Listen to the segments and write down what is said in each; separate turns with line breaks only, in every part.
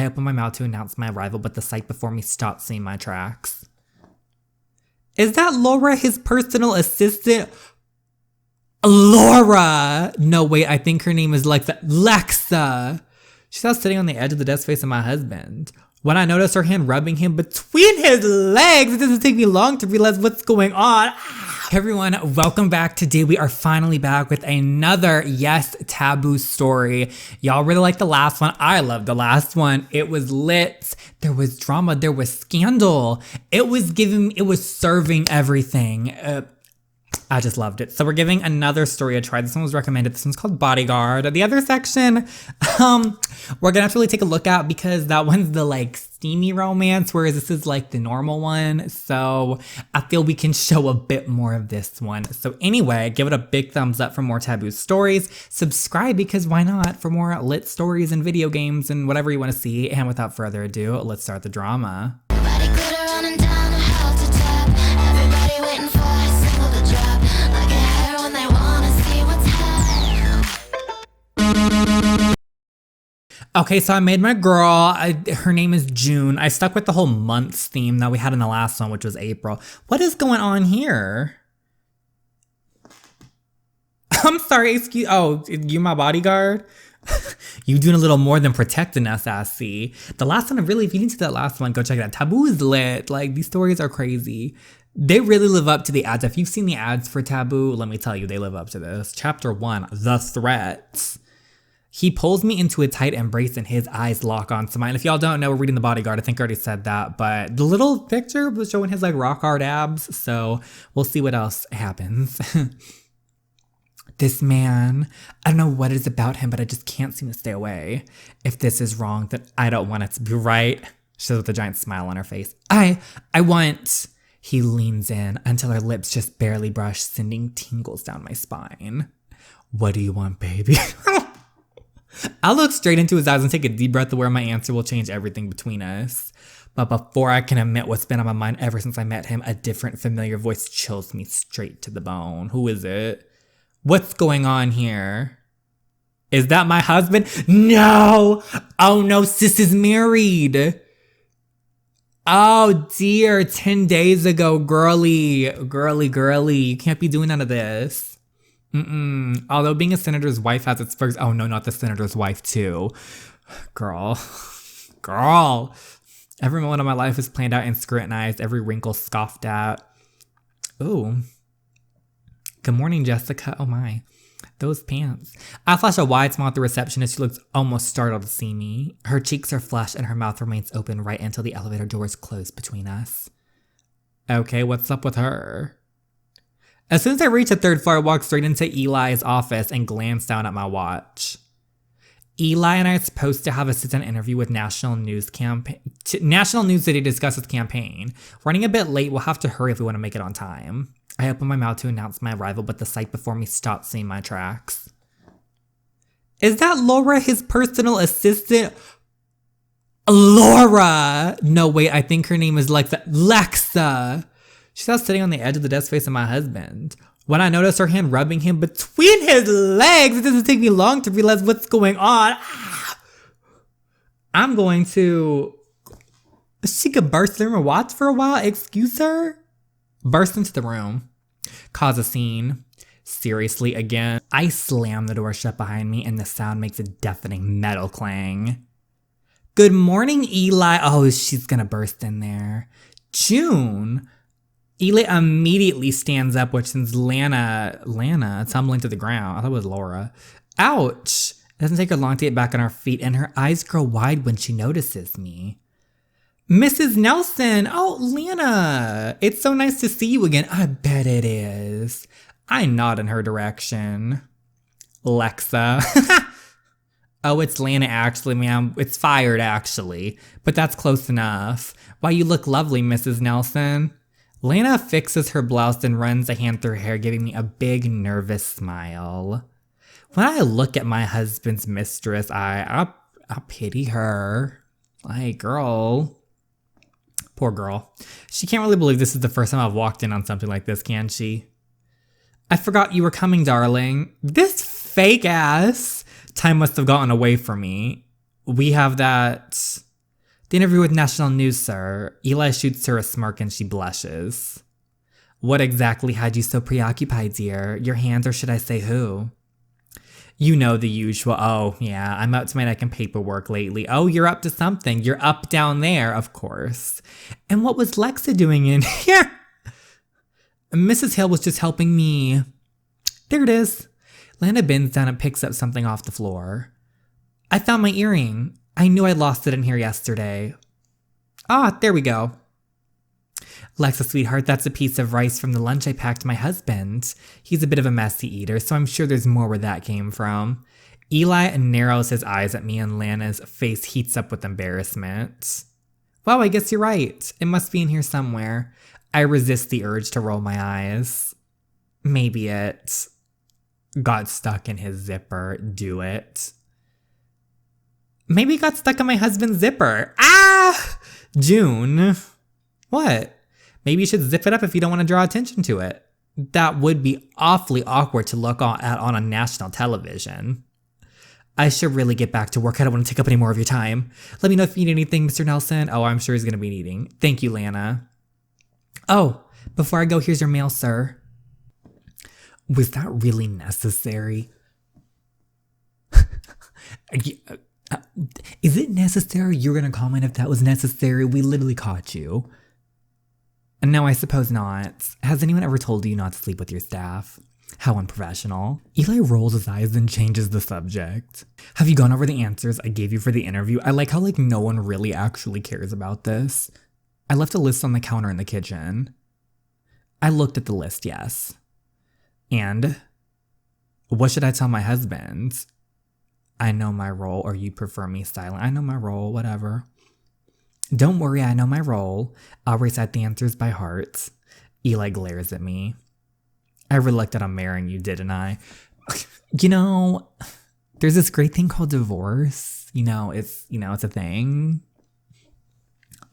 opened my mouth to announce my arrival, but the sight before me stopped me in my tracks. Is that Laura, his personal assistant? Laura! No, wait, I think her name is Lexa. She's now sitting on the edge of the desk facing my husband. When I noticed her hand rubbing him between his legs, it doesn't take me long to realize what's going on. Hey everyone, welcome back. Today we are finally back with another Yes Taboo story. Y'all really liked the last one. I loved the last one. It was lit. There was drama. There was scandal. It was serving everything. I just loved it. So we're giving another story a try. This one was recommended. This one's called Bodyguard. The other section, we're gonna have to really take a look at because that one's the steamy romance, whereas this is the normal one. So I feel we can show a bit more of this one. So anyway, give it a big thumbs up for more Taboo stories. Subscribe because why not, for more lit stories and video games and whatever you want to see. And without further ado, let's start the drama. Okay, so I made my girl, her name is June. I stuck with the whole months theme that we had in the last one, which was April. What is going on here? I'm sorry, you my bodyguard? You doing a little more than protecting us, I see. The last one, if you didn't see that last one, go check it out. Taboo is lit. These stories are crazy. They really live up to the ads. If you've seen the ads for Taboo, let me tell you, they live up to this. Chapter 1, The Threat. He pulls me into a tight embrace and his eyes lock onto mine. If y'all don't know, we're reading The Bodyguard. I think I already said that, but the little picture was showing his rock hard abs. So we'll see what else happens. This man, I don't know what it is about him, but I just can't seem to stay away. If this is wrong, then I don't want it to be right. She says with a giant smile on her face. I want... He leans in until her lips just barely brush, sending tingles down my spine. What do you want, baby? I'll look straight into his eyes and take a deep breath where my answer will change everything between us. But before I can admit what's been on my mind ever since I met him, a different familiar voice chills me straight to the bone. Who is it? What's going on here? Is that my husband? No! Oh no, sis is married! Oh dear, 10 days ago, girly. You can't be doing none of this. Although being a senator's wife has its perks. Oh no, not the senator's wife too. Girl. Every moment of my life is planned out and scrutinized, every wrinkle scoffed at. Ooh. Good morning, Jessica. Oh my. Those pants. I flash a wide smile at the receptionist who looks almost startled to see me. Her cheeks are flushed and her mouth remains open right until the elevator doors close between us. Okay, what's up with her? As soon as I reach the third floor, I walk straight into Eli's office and glance down at my watch. Eli and I are supposed to have a sit-down interview with National News City to discuss his campaign. Running a bit late, we'll have to hurry if we want to make it on time. I open my mouth to announce my arrival, but the sight before me stops me in my tracks. Is that Laura, his personal assistant? Laura! No, wait, I think her name is Lexa. She's now sitting on the edge of the desk facing my husband. When I noticed her hand rubbing him between his legs, it doesn't take me long to realize what's going on. I'm going to... She could burst in and watch for a while. Excuse her? Burst into the room. Cause a scene. Seriously, again. I slam the door shut behind me and the sound makes a deafening metal clang. Good morning, Eli. Oh, she's gonna burst in there. June. Eli immediately stands up, which sends Lana tumbling to the ground. I thought it was Laura. Ouch. It doesn't take her long to get back on her feet, and her eyes grow wide when she notices me. Mrs. Nelson! Oh, Lana! It's so nice to see you again. I bet it is. I nod in her direction. Lexa. Oh, it's Lana actually, ma'am. It's fired actually. But that's close enough. Why, you look lovely, Mrs. Nelson. Lana fixes her blouse and runs a hand through her hair, giving me a big, nervous smile. When I look at my husband's mistress, I pity her. Like, girl. Poor girl. She can't really believe this is the first time I've walked in on something like this, can she? I forgot you were coming, darling. This fake ass. Time must have gotten away from me. We have that The interview with National News, sir. Eli shoots her a smirk and she blushes. What exactly had you so preoccupied, dear? Your hands, or should I say who? You know the usual. Oh, yeah, I'm up to my neck in paperwork lately. Oh, you're up to something. You're up down there, of course. And what was Lexa doing in here? Mrs. Hale was just helping me. There it is. Lana bends down and picks up something off the floor. I found my earring. I knew I lost it in here yesterday. Ah, there we go. Lexa, sweetheart, that's a piece of rice from the lunch I packed my husband. He's a bit of a messy eater, so I'm sure there's more where that came from. Eli narrows his eyes at me and Lana's face heats up with embarrassment. Wow, I guess you're right. It must be in here somewhere. I resist the urge to roll my eyes. Maybe it got stuck in his zipper. Do it. Maybe it got stuck in my husband's zipper. Ah! June. What? Maybe you should zip it up if you don't want to draw attention to it. That would be awfully awkward to look at on a national television. I should really get back to work. I don't want to take up any more of your time. Let me know if you need anything, Mr. Nelson. Oh, I'm sure he's going to be needing. Thank you, Lana. Oh, before I go, here's your mail, sir. Was that really necessary? Is it necessary? You're going to comment if that was necessary. We literally caught you. No, I suppose not. Has anyone ever told you not to sleep with your staff? How unprofessional. Eli rolls his eyes and changes the subject. Have you gone over the answers I gave you for the interview? I like how no one really actually cares about this. I left a list on the counter in the kitchen. I looked at the list, yes. And what should I tell my husband? I know my role, or you prefer me silent. I know my role, whatever. Don't worry, I know my role. I'll recite the answers by heart. Eli glares at me. I really looked at marrying you, didn't I? There's this great thing called divorce. It's a thing.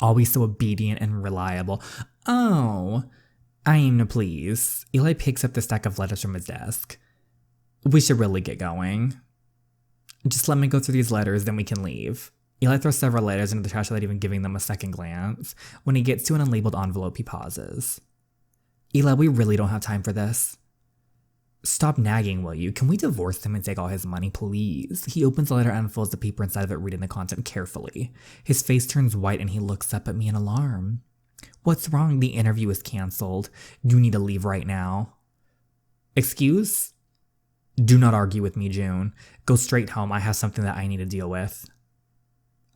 Always so obedient and reliable. Oh, I aim to please. Eli picks up the stack of letters from his desk. We should really get going. Just let me go through these letters, then we can leave. Eli throws several letters into the trash without even giving them a second glance. When he gets to an unlabeled envelope, he pauses. Eli, we really don't have time for this. Stop nagging, will you? Can we divorce him and take all his money, please? He opens the letter and unfolds the paper inside of it, reading the content carefully. His face turns white and he looks up at me in alarm. What's wrong? The interview is canceled. You need to leave right now. Excuse? Do not argue with me, June. Go straight home. I have something that I need to deal with.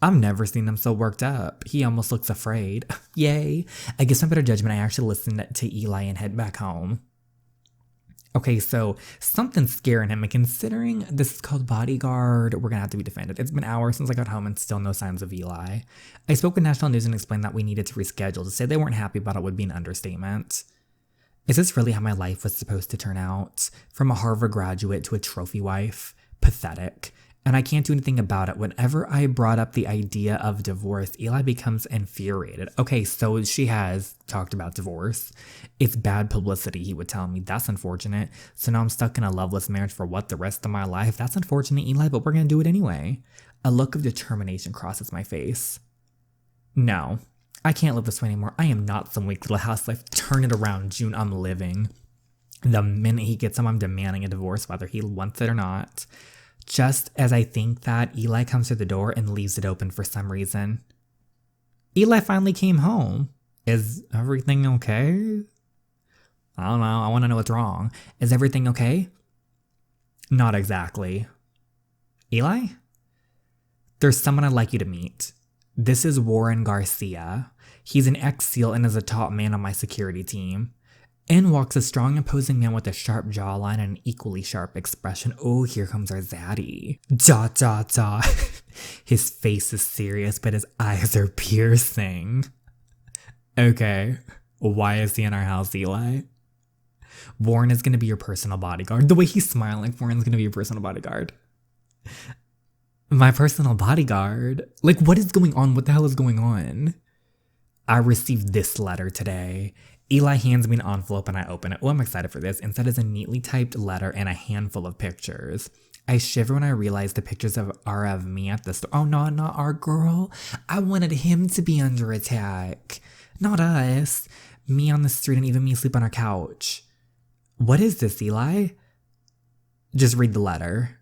I've never seen him so worked up. He almost looks afraid. Yay. I guess my better judgment, I actually listened to Eli and head back home. Okay, so something's scaring him, and considering this is called Bodyguard, we're gonna have to be defended. It's been hours since I got home and still no signs of Eli. I spoke with National News and explained that we needed to reschedule. To say they weren't happy about it would be an understatement. Is this really how my life was supposed to turn out? From a Harvard graduate to a trophy wife? Pathetic. And I can't do anything about it. Whenever I brought up the idea of divorce, Eli becomes infuriated. Okay, so she has talked about divorce. It's bad publicity, he would tell me. That's unfortunate. So now I'm stuck in a loveless marriage for what, the rest of my life? That's unfortunate, Eli, but we're going to do it anyway. A look of determination crosses my face. No, I can't live this way anymore. I am not some weak little housewife. Turn it around, June. I'm living. The minute he gets home, I'm demanding a divorce, whether he wants it or not. Just as I think that, Eli comes to the door and leaves it open for some reason. Eli finally came home. Is everything okay? I don't know. I want to know what's wrong. Is everything okay? Not exactly. Eli? There's someone I'd like you to meet. This is Warren Garcia. He's an ex-SEAL and is a top man on my security team. In walks a strong, imposing man with a sharp jawline and an equally sharp expression. Oh, here comes our zaddy. Dot, dot, dot. His face is serious, but his eyes are piercing. Okay, why is he in our house, Eli? Warren is going to be your personal bodyguard. The way he's smiling, Warren's going to be your personal bodyguard. My personal bodyguard? What is going on? What the hell is going on? I received this letter today. Eli hands me an envelope and I open it. Oh, I'm excited for this. Inside is a neatly typed letter and a handful of pictures. I shiver when I realize the pictures are of me at the store. Oh, no, not our girl. I wanted him to be under attack. Not us. Me on the street and even me sleep on our couch. What is this, Eli? Just read the letter.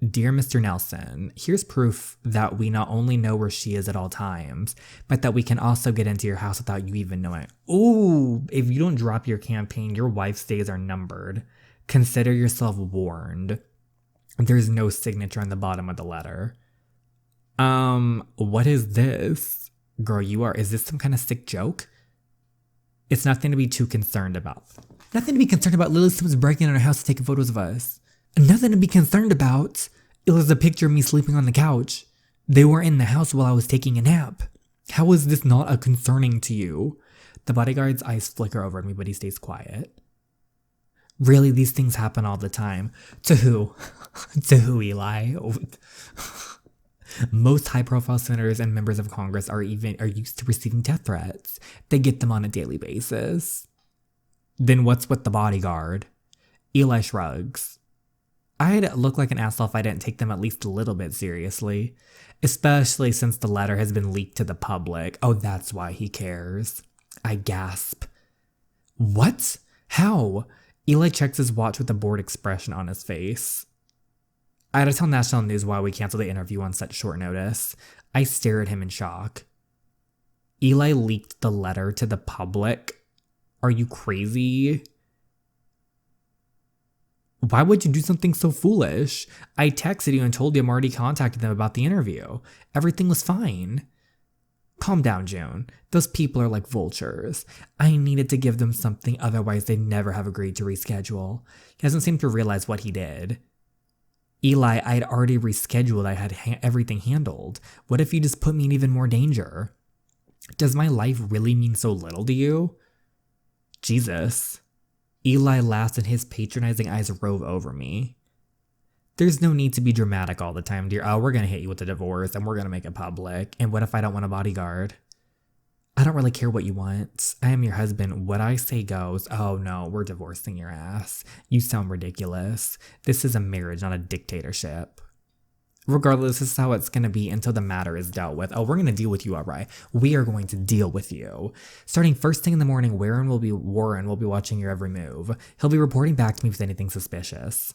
Dear Mr. Nelson, here's proof that we not only know where she is at all times, but that we can also get into your house without you even knowing. Ooh, if you don't drop your campaign, your wife's days are numbered. Consider yourself warned. There's no signature on the bottom of the letter. What is this? Girl, is this some kind of sick joke? It's nothing to be too concerned about. Nothing to be concerned about. Lily Sims breaking in our house to take photos of us. Nothing to be concerned about. It was a picture of me sleeping on the couch. They were in the house while I was taking a nap. How is this not a concerning to you? The bodyguard's eyes flicker over at me, but he stays quiet. Really, these things happen all the time. To who? To who, Eli? Most high-profile senators and members of Congress are used to receiving death threats. They get them on a daily basis. Then what's with the bodyguard? Eli shrugs. I'd look like an asshole if I didn't take them at least a little bit seriously. Especially since the letter has been leaked to the public. Oh, that's why he cares. I gasp. What? How? Eli checks his watch with a bored expression on his face. I had to tell national news why we canceled the interview on such short notice. I stare at him in shock. Eli leaked the letter to the public? Are you crazy? Why would you do something so foolish? I texted you and told you I'm already contacted them about the interview. Everything was fine. Calm down, June. Those people are like vultures. I needed to give them something, otherwise they'd never have agreed to reschedule. He doesn't seem to realize what he did. Eli, I'd already rescheduled. I had everything handled. What if you just put me in even more danger? Does my life really mean so little to you? Jesus. Eli laughs and his patronizing eyes rove over me. There's no need to be dramatic all the time, dear. Oh, we're gonna hit you with a divorce and we're gonna make it public. And what if I don't want a bodyguard? I don't really care what you want. I am your husband. What I say goes. Oh no, we're divorcing your ass. You sound ridiculous. This is a marriage, not a dictatorship. Regardless, this is how it's gonna be until the matter is dealt with. Oh, we're gonna deal with you, all right. We are going to deal with you. Starting first thing in the morning, Warren will be watching your every move. He'll be reporting back to me with anything suspicious.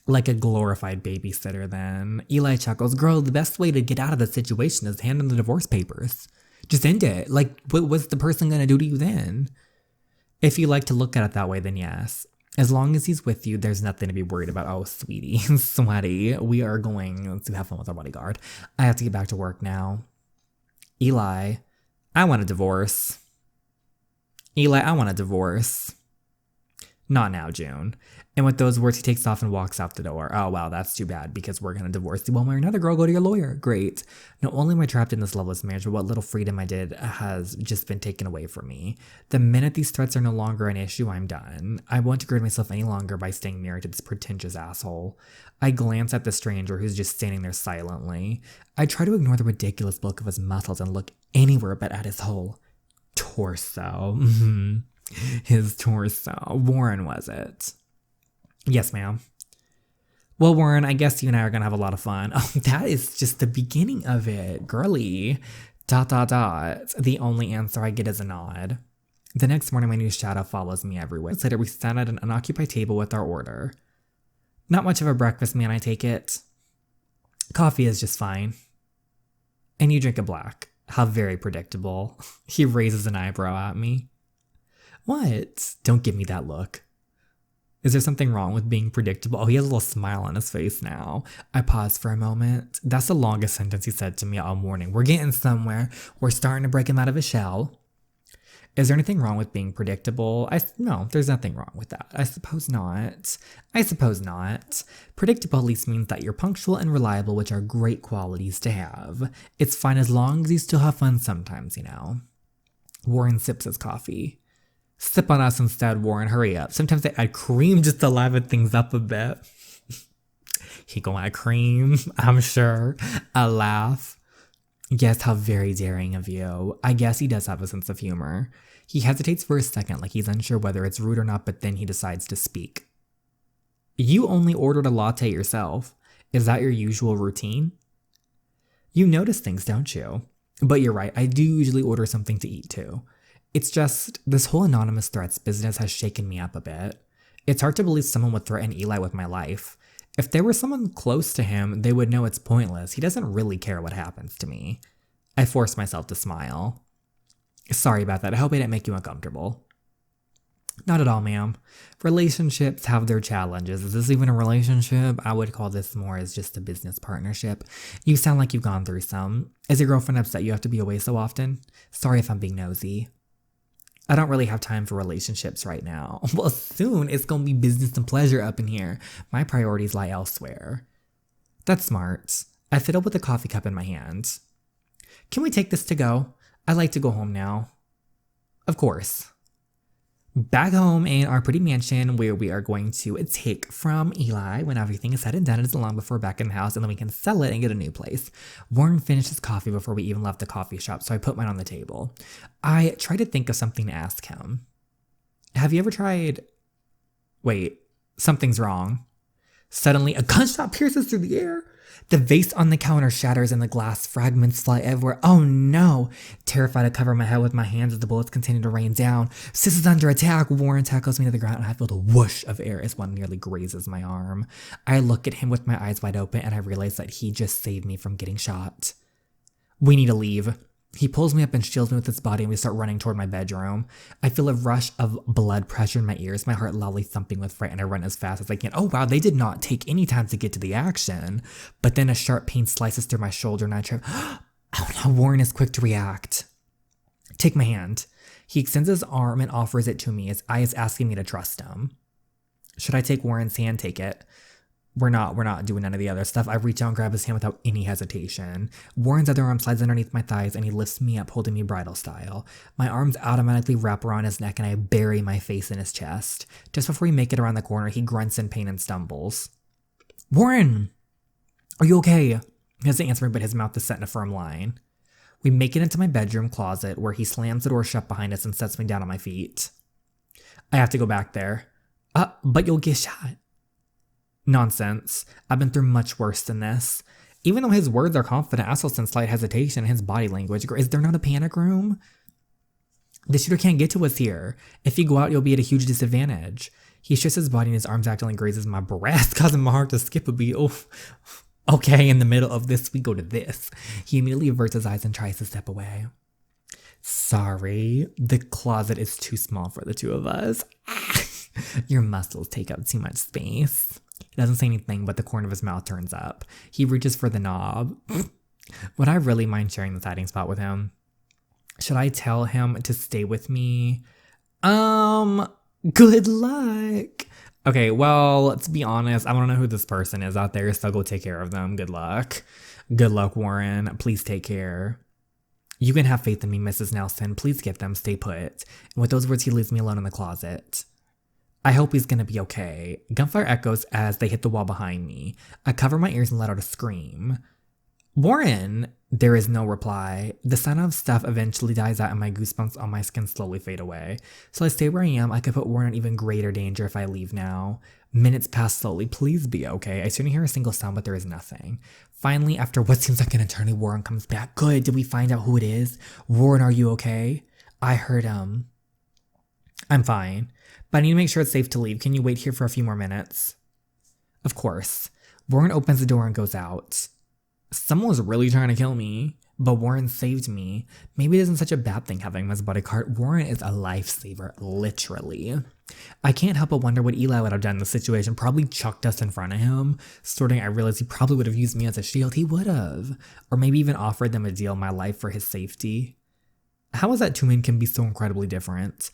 Like a glorified babysitter then. Eli chuckles. Girl, the best way to get out of the situation is hand in the divorce papers. Just end it. Like, what's the person gonna do to you then? If you like to look at it that way, then yes. As long as he's with you, there's nothing to be worried about. Oh, sweetie, sweaty. We are going to have fun with our bodyguard. I have to get back to work now. Eli, I want a divorce. Eli, I want a divorce. Not now, June. And with those words, he takes off and walks out the door. Oh, wow, that's too bad because we're going to divorce you one way or another, girl. Go to your lawyer. Great. Not only am I trapped in this loveless marriage, but what little freedom I did has just been taken away from me. The minute these threats are no longer an issue, I'm done. I won't degrade myself any longer by staying married to this pretentious asshole. I glance at the stranger who's just standing there silently. I try to ignore the ridiculous look of his muscles and look anywhere but at his whole torso. His torso. Warren, was it? Yes, ma'am. Well, Warren, I guess you and I are going to have a lot of fun. Oh, that is just the beginning of it. Girly. ... The only answer I get is a nod. The next morning, my new shadow follows me everywhere. Later, we sat at an unoccupied table with our order. Not much of a breakfast, man, I take it. Coffee is just fine. And you drink a black. How very predictable. He raises an eyebrow at me. What? Don't give me that look. Is there something wrong with being predictable? Oh, he has a little smile on his face now. I pause for a moment. That's the longest sentence he said to me all morning. We're getting somewhere. We're starting to break him out of his shell. Is there anything wrong with being predictable? No, there's nothing wrong with that. I suppose not. Predictable at least means that you're punctual and reliable, which are great qualities to have. It's fine as long as you still have fun sometimes, you know. Warren sips his coffee. Sip on us instead, Warren. Hurry up. Sometimes they add cream just to liven things up a bit. He gonna add cream, I'm sure. I laugh. Yes, how very daring of you. I guess he does have a sense of humor. He hesitates for a second, like he's unsure whether it's rude or not, but then he decides to speak. You only ordered a latte yourself. Is that your usual routine? You notice things, don't you? But you're right, I do usually order something to eat too. It's just, this whole anonymous threats business has shaken me up a bit. It's hard to believe someone would threaten Eli with my life. If there was someone close to him, they would know it's pointless. He doesn't really care what happens to me. I force myself to smile. Sorry about that. I hope I didn't make you uncomfortable. Not at all, ma'am. Relationships have their challenges. Is this even a relationship? I would call this more as just a business partnership. You sound like you've gone through some. Is your girlfriend upset you have to be away so often? Sorry if I'm being nosy. I don't really have time for relationships right now. Well, soon it's gonna be business and pleasure up in here. My priorities lie elsewhere. That's smart. I fiddle with a coffee cup in my hand. Can we take this to go? I'd like to go home now. Of course. Back home in our pretty mansion where we are going to take from Eli when everything is said and done. It isn't long before we're back in the house and then we can sell it and get a new place. Warren finished his coffee before we even left the coffee shop, so I put mine on the table. I tried to think of something to ask him. Have you ever tried... Wait, something's wrong. Suddenly, a gunshot pierces through the air. The vase on the counter shatters and the glass fragments fly everywhere. Oh no! Terrified, I cover my head with my hands as the bullets continue to rain down. Sis is under attack. Warren tackles me to the ground and I feel the whoosh of air as one nearly grazes my arm. I look at him with my eyes wide open and I realize that he just saved me from getting shot. We need to leave. He pulls me up and shields me with his body and we start running toward my bedroom. I feel a rush of blood pressure in my ears, my heart loudly thumping with fright, and I run as fast as I can. Oh wow, they did not take any time to get to the action. But then a sharp pain slices through my shoulder and I trip. Oh no, Warren is quick to react. Take my hand. He extends his arm and offers it to me, his eyes asking me to trust him. Should I take Warren's hand? Take it. We're not doing none of the other stuff. I reach out and grab his hand without any hesitation. Warren's other arm slides underneath my thighs and he lifts me up, holding me bridal style. My arms automatically wrap around his neck and I bury my face in his chest. Just before we make it around the corner, he grunts in pain and stumbles. Warren! Are you okay? He doesn't answer me, but his mouth is set in a firm line. We make it into my bedroom closet where he slams the door shut behind us and sets me down on my feet. I have to go back there. But you'll get shot. Nonsense. I've been through much worse than this. Even though his words are confident, I still sense slight hesitation in his body language. Is there not a panic room? The shooter can't get to us here. If you go out, you'll be at a huge disadvantage. He shifts his body and his arms actively grazes my breast, causing my heart to skip a beat. Oh, okay, in the middle of this, we go to this. He immediately averts his eyes and tries to step away. Sorry, the closet is too small for the two of us. Your muscles take up too much space. He doesn't say anything, but the corner of his mouth turns up. He reaches for the knob. Would I really mind sharing this hiding spot with him? Should I tell him to stay with me? Good luck. Okay, well, let's be honest. I want to know who this person is out there, so go take care of them. Good luck. Good luck, Warren. Please take care. You can have faith in me, Mrs. Nelson. Please get them. Stay put. And with those words, he leaves me alone in the closet. I hope he's gonna be okay. Gunfire echoes as they hit the wall behind me. I cover my ears and let out a scream. Warren! There is no reply. The sound of stuff eventually dies out and my goosebumps on my skin slowly fade away. So I stay where I am. I could put Warren in even greater danger if I leave now. Minutes pass slowly. Please be okay. I soon hear a single sound, but there is nothing. Finally, after what seems like an eternity, Warren comes back. Good. Did we find out who it is? Warren, are you okay? I heard him. I'm fine. But I need to make sure it's safe to leave. Can you wait here for a few more minutes? Of course. Warren opens the door and goes out. Someone was really trying to kill me, but Warren saved me. Maybe it isn't such a bad thing having him as a bodyguard. Warren is a lifesaver, literally. I can't help but wonder what Eli would have done in this situation. Probably chucked us in front of him. Starting, I realized he probably would have used me as a shield. He would have. Or maybe even offered them a deal in my life for his safety. How is that two men can be so incredibly different?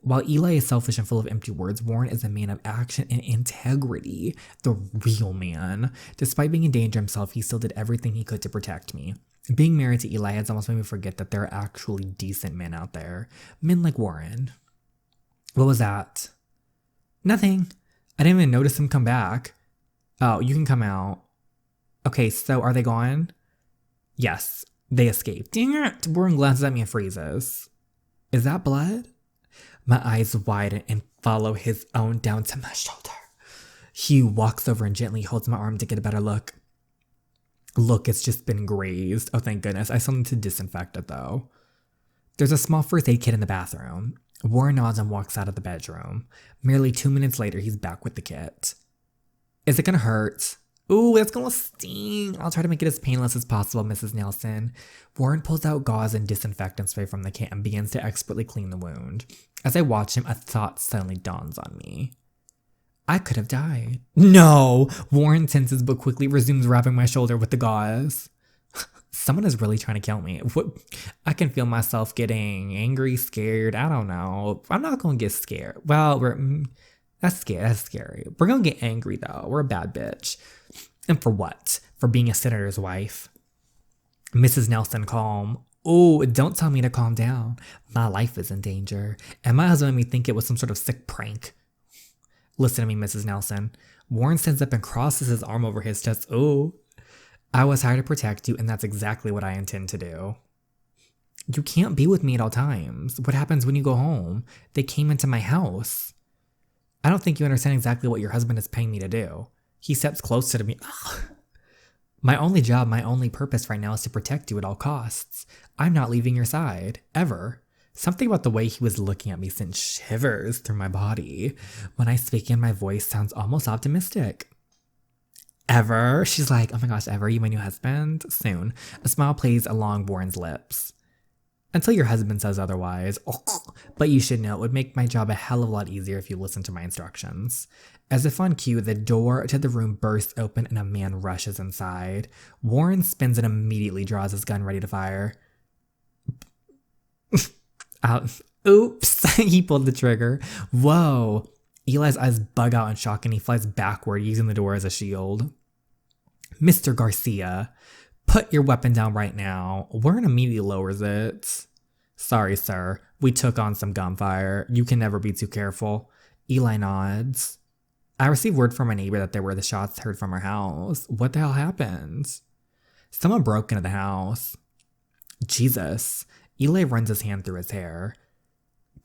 While Eli is selfish and full of empty words, Warren is a man of action and integrity. The real man. Despite being in danger himself, he still did everything he could to protect me. Being married to Eli has almost made me forget that there are actually decent men out there. Men like Warren. What was that? Nothing. I didn't even notice him come back. Oh, you can come out. Okay, so are they gone? Yes, they escaped. Dang it! Warren glances at me and freezes. Is that blood? My eyes widen and follow his own down to my shoulder. He walks over and gently holds my arm to get a better look. Look, it's just been grazed. Oh, thank goodness. I still need to disinfect it, though. There's a small first aid kit in the bathroom. Warren nods and walks out of the bedroom. Merely 2 minutes later, he's back with the kit. Is it gonna hurt? Ooh, it's gonna sting. I'll try to make it as painless as possible, Mrs. Nelson. Warren pulls out gauze and disinfectant spray from the kit and begins to expertly clean the wound. As I watch him, a thought suddenly dawns on me. I could have died. No! Warren tenses but quickly resumes wrapping my shoulder with the gauze. Someone is really trying to kill me. I can feel myself getting angry, scared. I don't know. I'm not gonna get scared. Well, that's scary. That's scary. We're gonna get angry though. We're a bad bitch. And for what? For being a senator's wife. Mrs. Nelson, calm. Oh, don't tell me to calm down. My life is in danger. And my husband made me think it was some sort of sick prank. Listen to me, Mrs. Nelson. Warren stands up and crosses his arm over his chest. Oh, I was hired to protect you, and that's exactly what I intend to do. You can't be with me at all times. What happens when you go home? They came into my house. I don't think you understand exactly what your husband is paying me to do. He steps closer to me. Ugh. My only job, my only purpose right now is to protect you at all costs. I'm not leaving your side, ever. Something about the way he was looking at me sent shivers through my body. When I speak in, my voice sounds almost optimistic. Ever? She's like, oh my gosh, ever? You my new husband? Soon. A smile plays along Warren's lips. Until your husband says otherwise. But you should know it would make my job a hell of a lot easier if you listen to my instructions. As if on cue, the door to the room bursts open and a man rushes inside. Warren spins and immediately draws his gun ready to fire. Oops, he pulled the trigger. Whoa. Eli's eyes bug out in shock and he flies backward, using the door as a shield. Mr. Garcia, put your weapon down right now. Warren immediately lowers it. Sorry, sir. We took on some gunfire. You can never be too careful. Eli nods. I received word from my neighbor that there were the shots heard from our house. What the hell happened? Someone broke into the house. Jesus. Eli runs his hand through his hair.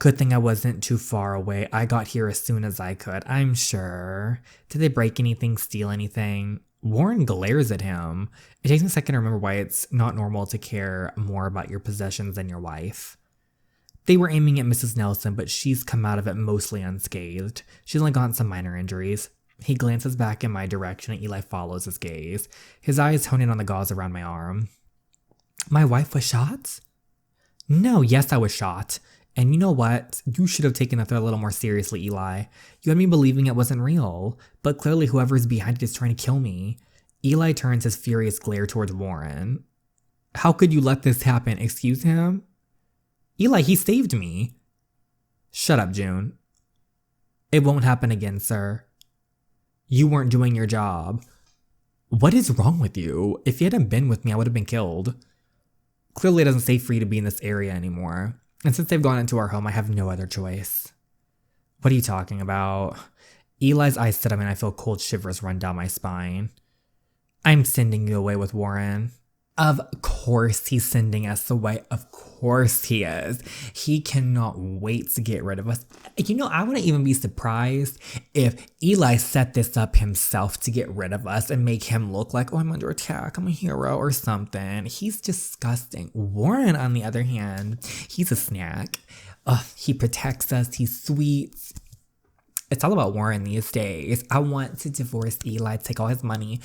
Good thing I wasn't too far away. I got here as soon as I could, I'm sure. Did they break anything, steal anything? Warren glares at him. It takes me a second to remember why it's not normal to care more about your possessions than your wife. They were aiming at Mrs. Nelson, but she's come out of it mostly unscathed. She's only gotten some minor injuries. He glances back in my direction and Eli follows his gaze. His eyes hone in on the gauze around my arm. My wife was shot? No, yes, I was shot. And you know what? You should have taken that threat a little more seriously, Eli. You had me believing it wasn't real, but clearly whoever's behind it is trying to kill me. Eli turns his furious glare towards Warren. How could you let this happen? Excuse him? Eli, he saved me. Shut up, June. It won't happen again, sir. You weren't doing your job. What is wrong with you? If you hadn't been with me, I would have been killed. Clearly it isn't safe for you to be in this area anymore. And since they've gone into our home, I have no other choice. What are you talking about? Eli's eyes sit up and I feel cold shivers run down my spine. I'm sending you away with Warren. Of course he's sending us away. Of course he is. He cannot wait to get rid of us. You know, I wouldn't even be surprised if Eli set this up himself to get rid of us and make him look like, oh, I'm under attack, I'm a hero or something. He's disgusting. Warren, on the other hand, he's a snack. He protects us. He's sweet. It's all about Warren these days. I want to divorce Eli, take all his money,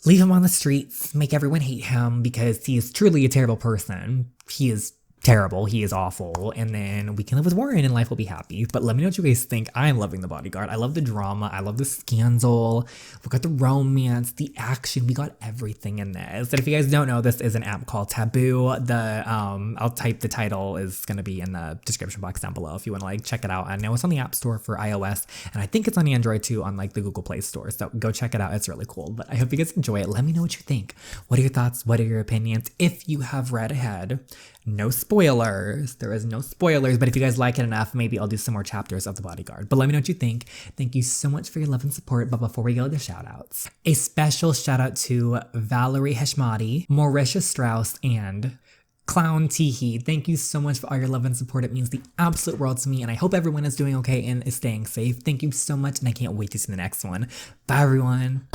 leave him on the streets, make everyone hate him because he is truly a terrible person. He is terrible. He is awful. And then we can live with Warren and life will be happy. But let me know what you guys think. I'm loving The Bodyguard. I love the drama. I love the scandal. We got the romance, the action. We got everything in this. And if you guys don't know, this is an app called Taboo. I'll type the title is going to be in the description box down below if you want to like check it out. I know it's on the App Store for iOS and I think it's on Android too on like the Google Play Store. So go check it out. It's really cool. But I hope you guys enjoy it. Let me know what you think. What are your thoughts? What are your opinions? If you have read ahead, no spoilers. There is no spoilers, but if you guys like it enough, maybe I'll do some more chapters of The Bodyguard. But let me know what you think. Thank you so much for your love and support. But before we go to the shout outs, a special shout out to Valerie Heshmati, Mauritia Strauss, and Clown Teehee, thank you so much for all your love and support. It means the absolute world to me, and I hope everyone is doing okay and is staying safe. Thank you so much, and I can't wait to see the next one. Bye, everyone.